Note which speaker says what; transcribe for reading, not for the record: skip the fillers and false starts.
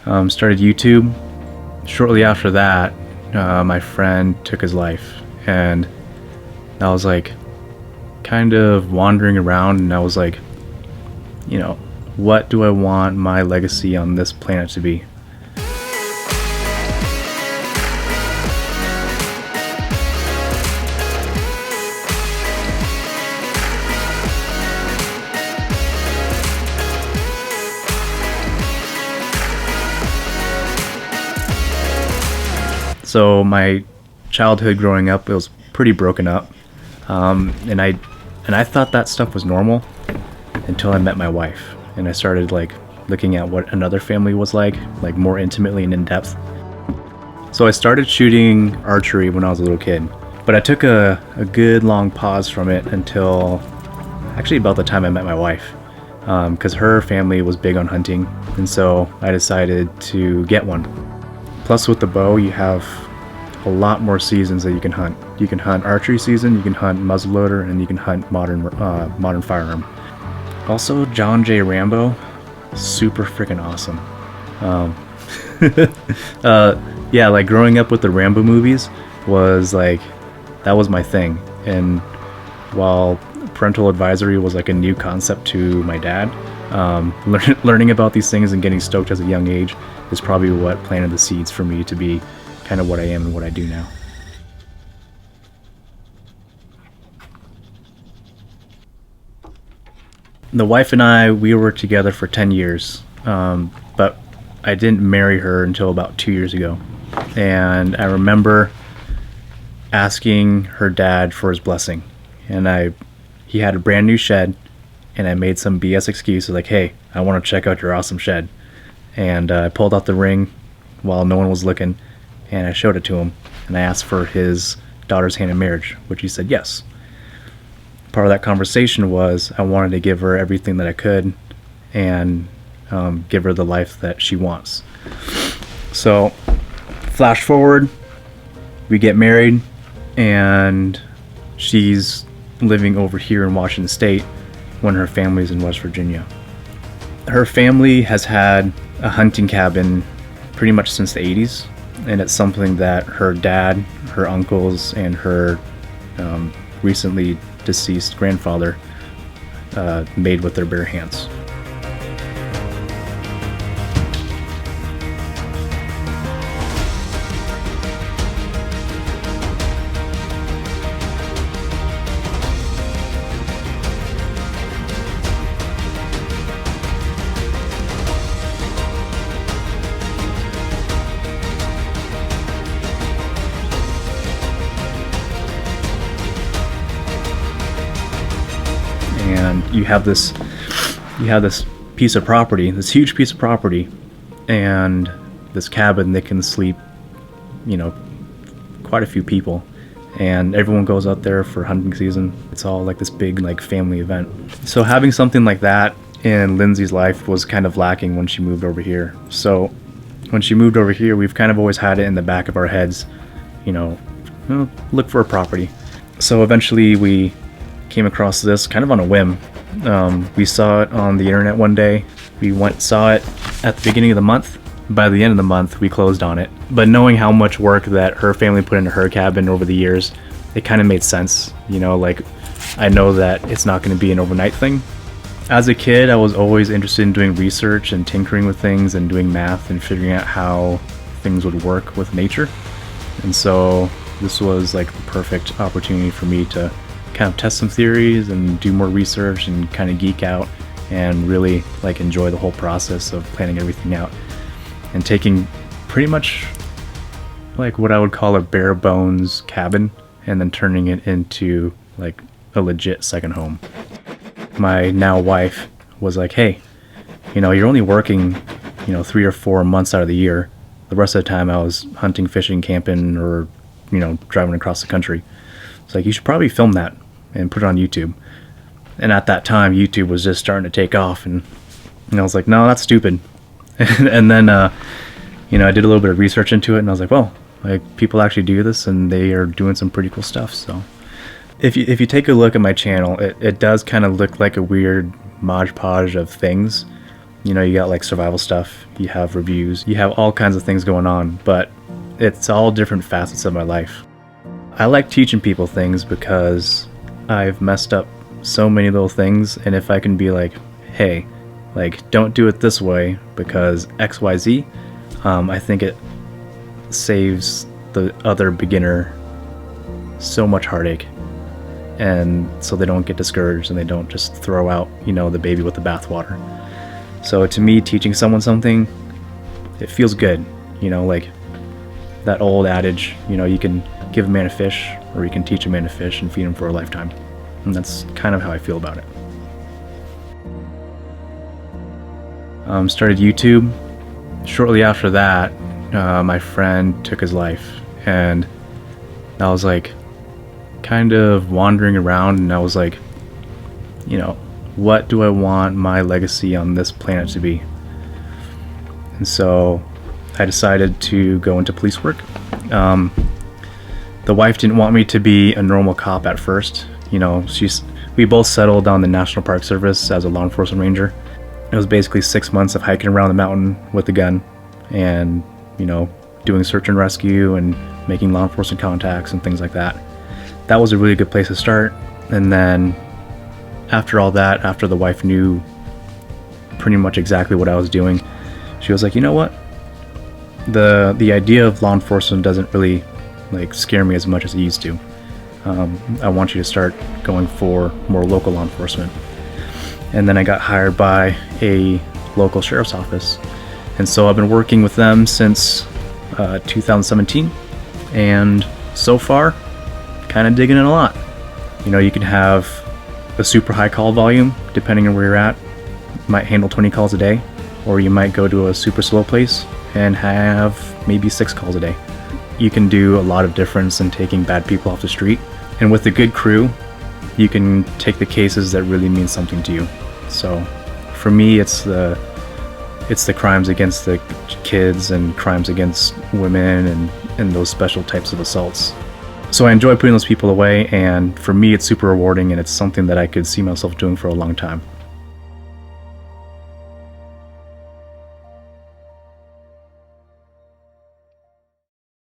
Speaker 1: Started YouTube. Shortly after that, my friend took his life, and I was like kind of wandering around, and I was like, what do I want my legacy on this planet to be? So my childhood growing up, it was pretty broken up, and I thought that stuff was normal until I met my wife, and I started like looking at what another family was like more intimately and in depth. So I started shooting archery when I was a little kid, but I took a good long pause from it until actually about the time I met my wife, because her family was big on hunting, and so I decided to get one. Plus, with the bow, you have a lot more seasons that you can hunt. You can hunt archery season, you can hunt muzzleloader, and you can hunt modern firearm. Also, John J. Rambo, super freaking awesome. Yeah, like growing up with the Rambo movies was like, that was my thing. And while parental advisory was like a new concept to my dad, learning about these things and getting stoked as a young age is probably what planted the seeds for me to be kind of what I am and what I do now. The wife and I, we were together for 10 years, but I didn't marry her until about 2 years ago. And I remember asking her dad for his blessing. And he had a brand new shed, and I made some BS excuse like, hey, I want to check out your awesome shed. And I pulled out the ring while no one was looking, and I showed it to him, and I asked for his daughter's hand in marriage, which he said yes. Part of that conversation was I wanted to give her everything that I could and give her the life that she wants. So flash forward, we get married, and she's living over here in Washington State when her family's in West Virginia. Her family has had a hunting cabin pretty much since the 80s, and it's something that her dad, her uncles, and her recently deceased grandfather made with their bare hands. And you have this piece of property, this huge piece of property, and this cabin that can sleep, quite a few people, and everyone goes out there for hunting season. It's all like this big like family event. So having something like that in Lindsay's life was kind of lacking when she moved over here. So when she moved over here, we've kind of always had it in the back of our heads, look for a property. So eventually we came across this kind of on a whim. We saw it on the internet one day. We saw it at the beginning of the month. By the end of the month, we closed on it. But knowing how much work that her family put into her cabin over the years, it kind of made sense. Like I know that it's not going to be an overnight thing. As a kid, I was always interested in doing research and tinkering with things and doing math and figuring out how things would work with nature. And so this was like the perfect opportunity for me to kind of test some theories and do more research and kind of geek out and really like enjoy the whole process of planning everything out and taking pretty much like what I would call a bare bones cabin and then turning it into like a legit second home. My now wife was like, hey, you're only working 3 or 4 months out of the year. The rest of the time I was hunting, fishing, camping, or driving across the country. It's like, you should probably film that and put it on YouTube. And at that time, YouTube was just starting to take off, and I was like, no, that's stupid. And then, I did a little bit of research into it, and I was like, well, like people actually do this, and they are doing some pretty cool stuff. So, if you take a look at my channel, it does kind of look like a weird modge podge of things, You know, you got like survival stuff, you have reviews, you have all kinds of things going on, but it's all different facets of my life. I like teaching people things because I've messed up so many little things, and if I can be like, hey, like, don't do it this way because XYZ, I think it saves the other beginner so much heartache, and so they don't get discouraged and they don't just throw out, you know, the baby with the bathwater. So to me, teaching someone something, it feels good, you know, like that old adage, you know, you can give a man a fish or you can teach a man to fish and feed him for a lifetime. And that's kind of how I feel about it. Started YouTube. Shortly after that, my friend took his life, and I was like kind of wandering around, and I was like, you know, what do I want my legacy on this planet to be? And so I decided to go into police work. The wife didn't want me to be a normal cop at first. You know, we both settled on the National Park Service as a law enforcement ranger. It was basically 6 months of hiking around the mountain with a gun and, you know, doing search and rescue and making law enforcement contacts and things like that. That was a really good place to start. And then after all that, after the wife knew pretty much exactly what I was doing, she was like, you know what? The idea of law enforcement doesn't really like scare me as much as it used to. I want you to start going for more local law enforcement. And then I got hired by a local sheriff's office. And so I've been working with them since 2017. And so far, kind of digging it a lot. You know, you can have a super high call volume, depending on where you're at. You might handle 20 calls a day, or you might go to a super slow place and have maybe 6 calls a day. You can do a lot of difference in taking bad people off the street. And with a good crew, you can take the cases that really mean something to you. So for me, it's the crimes against the kids and crimes against women and those special types of assaults. So I enjoy putting those people away, and for me it's super rewarding, and it's something that I could see myself doing for a long time.